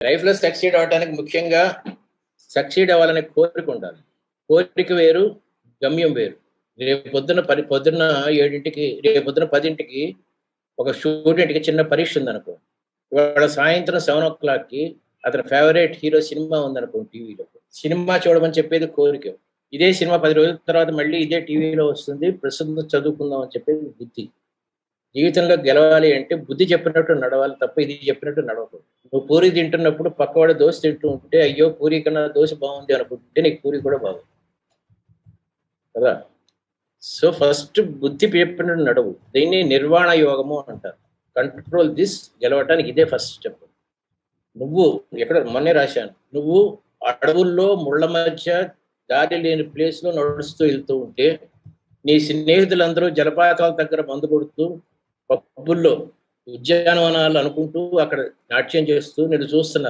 లైఫ్లో సక్సీడ్ అవడానికి ముఖ్యంగా సక్సీడ్ అవ్వాలనే కోరిక ఉండాలి. కోరిక వేరు, గమ్యం వేరు. రేపు పొద్దున్న 7కి, రేపు పొద్దున 10కి ఒక స్టూడెంట్‌కి చిన్న పరీక్ష ఉందనుకో. ఇవాళ సాయంత్రం 7:00కి అతని ఫేవరెట్ హీరో సినిమా ఉందనుకోండి టీవీలో. సినిమా చూడమని చెప్పేది కోరిక. ఇదే సినిమా 10 రోజుల తర్వాత మళ్ళీ ఇదే టీవీలో వస్తుంది. ప్రస్తుతం చదువుకుందాం అని చెప్పేది బుద్ధి. జీవితంలో గెలవాలి అంటే బుద్ధి చెప్పినట్టు నడవాలి తప్ప ఇది చెప్పినట్టు నడవకూడదు. నువ్వు పూరి తింటున్నప్పుడు పక్కవాడు దోశ తింటూ ఉంటే అయ్యో పూరి కన్నా దోశ బాగుంది అనుకుంటే నీకు పూరి కూడా బాగుంది కదా. సో ఫస్ట్ బుద్ధి చెప్పినట్టు నడవు. దీన్ని నిర్వాణ యోగము అంటారు. కంట్రోల్ దిస్, గెలవటానికి ఇదే ఫస్ట్ స్టెప్. నువ్వు ఎక్కడ మొన్నే రాశాను, నువ్వు అడవుల్లో ముళ్ళ మధ్య దారి లేని ప్లేస్ లో నడుస్తూ వెళ్తూ ఉంటే నీ స్నేహితులందరూ జలపాతాల దగ్గర మందు కొడుతూ పబ్బుల్లో ఉద్యానవనాలు అనుకుంటూ అక్కడ నాట్యం చేస్తూ నేను చూస్తున్నారు.